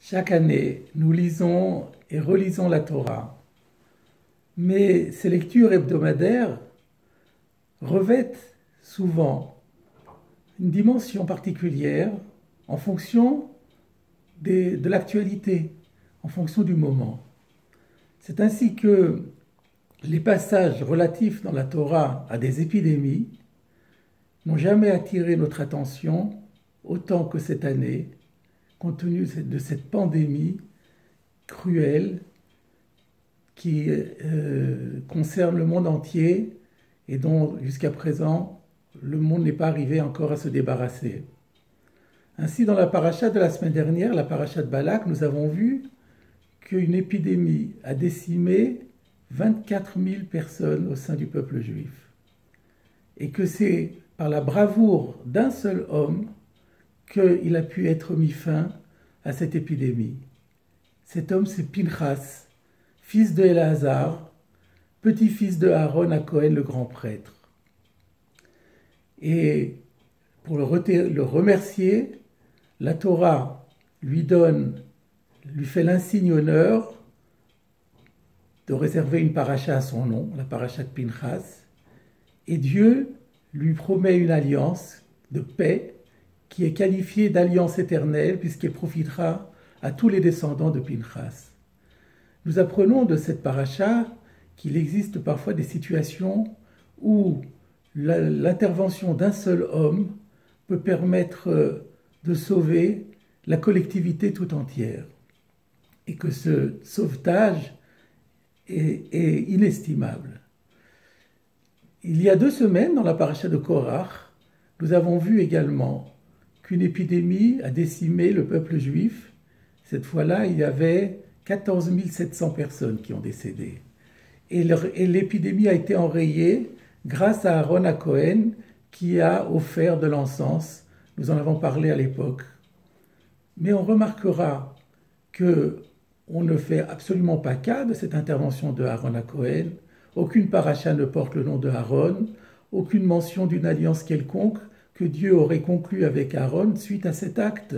Chaque année, nous lisons et relisons la Torah. Mais ces lectures hebdomadaires revêtent souvent une dimension particulière en fonction de l'actualité, en fonction du moment. C'est ainsi que les passages relatifs dans la Torah à des épidémies n'ont jamais attiré notre attention autant que cette année, compte tenu de cette pandémie cruelle qui concerne le monde entier et dont jusqu'à présent le monde n'est pas arrivé encore à se débarrasser. Ainsi, dans la paracha de la semaine dernière, la paracha de Balak, nous avons vu qu'une épidémie a décimé 24 000 personnes au sein du peuple juif. Et que c'est par la bravoure d'un seul homme qu'il a pu être mis fin à cette épidémie. Cet homme, c'est Pinchas, fils de Éléazar, petit-fils de Aaron à Cohen, le grand prêtre. Et pour le remercier, la Torah lui fait l'insigne honneur de réserver une paracha à son nom, la paracha de Pinchas, et Dieu lui promet une alliance de paix qui est qualifiée d'alliance éternelle puisqu'elle profitera à tous les descendants de Pinchas. Nous apprenons de cette paracha qu'il existe parfois des situations où l'intervention d'un seul homme peut permettre de sauver la collectivité tout entière et que ce sauvetage est inestimable. Il y a 2 semaines, dans la paracha de Korach, nous avons vu également qu'une épidémie a décimé le peuple juif. Cette fois-là, il y avait 14 700 personnes qui ont décédé. Et l'épidémie a été enrayée grâce à Aaron à Cohen qui a offert de l'encens. Nous en avons parlé à l'époque. Mais on remarquera qu'on ne fait absolument pas cas de cette intervention de Aaron à Cohen. Aucune paracha ne porte le nom de Aaron, aucune mention d'une alliance quelconque que Dieu aurait conclue avec Aaron suite à cet acte.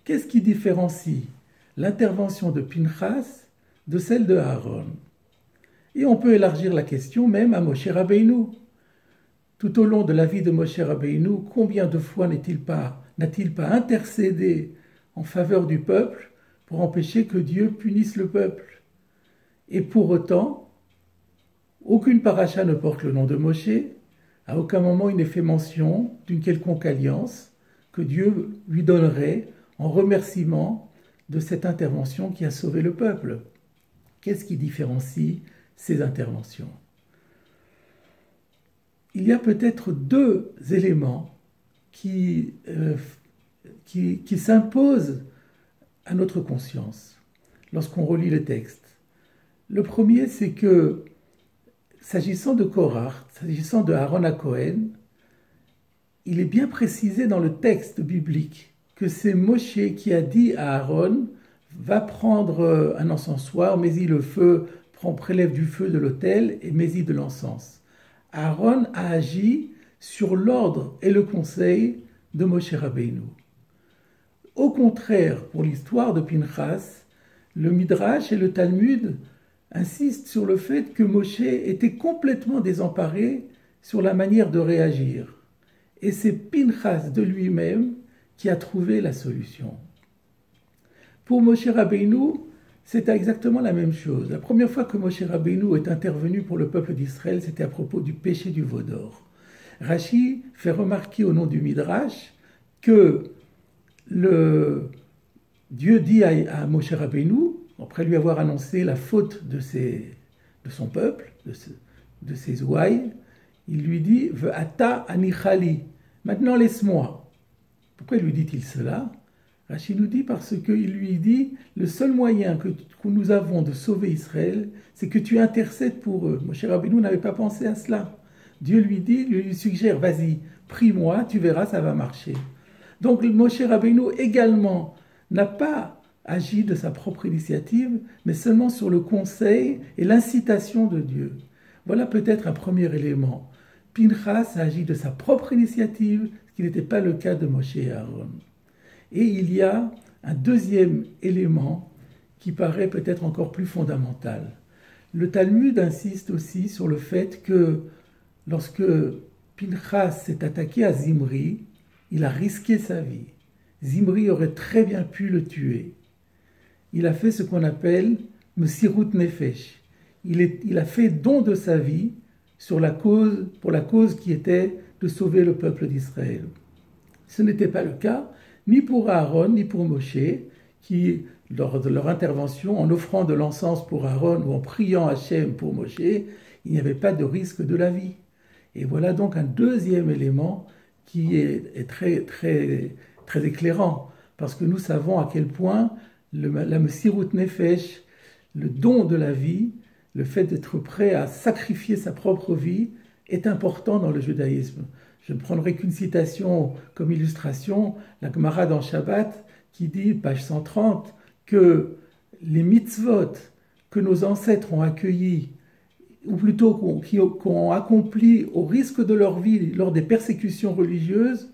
Qu'est-ce qui différencie l'intervention de Pinchas de celle de Aaron? Et on peut élargir la question même à Moshe Rabbeinu. Tout au long de la vie de Moshe Rabbeinu, combien de fois n'a-t-il pas intercédé en faveur du peuple pour empêcher que Dieu punisse le peuple? Et pour autant, aucune paracha ne porte le nom de Moshe. À aucun moment il n'est fait mention d'une quelconque alliance que Dieu lui donnerait en remerciement de cette intervention qui a sauvé le peuple. Qu'est-ce qui différencie ces interventions? Il y a peut-être 2 éléments qui s'imposent à notre conscience lorsqu'on relit le texte. Le premier, c'est que s'agissant de Korach, s'agissant de Aaron à Cohen, il est bien précisé dans le texte biblique que c'est Moshe qui a dit à Aaron « Va prendre un encensoir, mets-y le feu, prélève du feu de l'autel et mets-y de l'encens ». Aaron a agi sur l'ordre et le conseil de Moshe Rabbeinu. Au contraire, pour l'histoire de Pinchas, le Midrash et le Talmud insistent sur le fait que Moshe était complètement désemparé sur la manière de réagir. Et c'est Pinchas de lui-même qui a trouvé la solution. Pour Moshe Rabbeinu, c'est exactement la même chose. La première fois que Moshe Rabbeinu est intervenu pour le peuple d'Israël, c'était à propos du péché du veau d'or. Rashi fait remarquer au nom du Midrash que Dieu dit à Moshe Rabbeinu, après lui avoir annoncé la faute de son peuple, de ses ouailles, il lui dit « Ve'ata anichali » maintenant laisse-moi. Pourquoi lui dit-il cela? Rashi nous dit parce qu'il lui dit « Le seul moyen que nous avons de sauver Israël, c'est que tu intercèdes pour eux. » Moshe Rabbeinu n'avait pas pensé à cela. Dieu lui suggère « Vas-y, prie-moi, tu verras, ça va marcher. » Donc Moshe Rabbeinu également n'a pas agi de sa propre initiative, mais seulement sur le conseil et l'incitation de Dieu. Voilà peut-être un premier élément. Pinchas a agi de sa propre initiative, ce qui n'était pas le cas de Moshe et Aaron. Et il y a un deuxième élément qui paraît peut-être encore plus fondamental. Le Talmud insiste aussi sur le fait que lorsque Pinchas s'est attaqué à Zimri, il a risqué sa vie. Zimri aurait très bien pu le tuer. Il a fait ce qu'on appelle Mesirut Nefesh. Il a fait don de sa vie pour la cause qui était de sauver le peuple d'Israël. Ce n'était pas le cas ni pour Aaron ni pour Moshe, qui, lors de leur intervention, en offrant de l'encens pour Aaron ou en priant Hachem pour Moshe, il n'y avait pas de risque de la vie. Et voilà donc un deuxième élément qui est très, très, très éclairant, parce que nous savons à quel point la Mesirut Nefesh, le don de la vie, le fait d'être prêt à sacrifier sa propre vie, est important dans le judaïsme. Je ne prendrai qu'une citation comme illustration, la Gemara dans Shabbat, qui dit, page 130, que les mitzvot que nos ancêtres ont accueillis, ou plutôt qu'ont accompli au risque de leur vie lors des persécutions religieuses,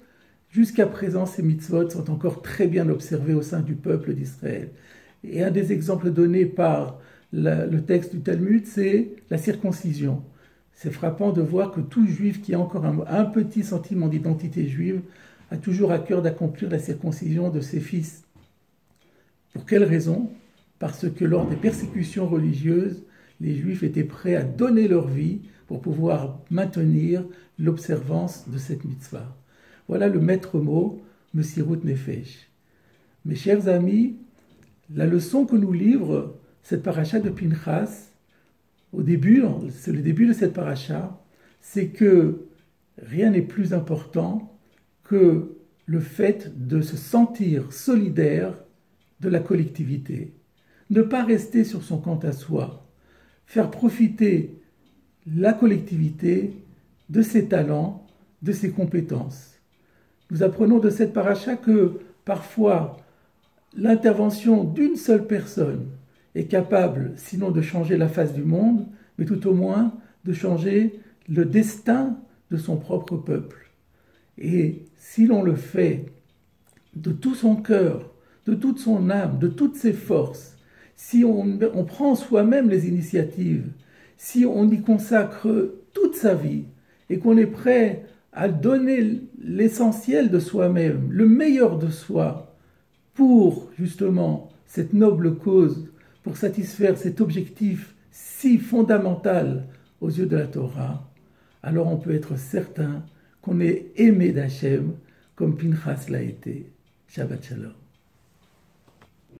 jusqu'à présent, ces mitzvot sont encore très bien observés au sein du peuple d'Israël. Et un des exemples donnés par le texte du Talmud, c'est la circoncision. C'est frappant de voir que tout juif qui a encore un petit sentiment d'identité juive a toujours à cœur d'accomplir la circoncision de ses fils. Pour quelle raison? Parce que lors des persécutions religieuses, les juifs étaient prêts à donner leur vie pour pouvoir maintenir l'observance de cette mitzvah. Voilà le maître mot, Mesirut Nefesh. Mes chers amis, la leçon que nous livre cette paracha de Pinchas, c'est le début de cette paracha, c'est que rien n'est plus important que le fait de se sentir solidaire de la collectivité. Ne pas rester sur son compte à soi, faire profiter la collectivité de ses talents, de ses compétences. Nous apprenons de cette paracha que parfois l'intervention d'une seule personne est capable, sinon de changer la face du monde, mais tout au moins de changer le destin de son propre peuple. Et si l'on le fait de tout son cœur, de toute son âme, de toutes ses forces, si on prend soi-même les initiatives, si on y consacre toute sa vie et qu'on est prêt à donner l'essentiel de soi-même, le meilleur de soi, pour justement cette noble cause, pour satisfaire cet objectif si fondamental aux yeux de la Torah, alors on peut être certain qu'on est aimé d'Hachem comme Pinchas l'a été. Shabbat Shalom.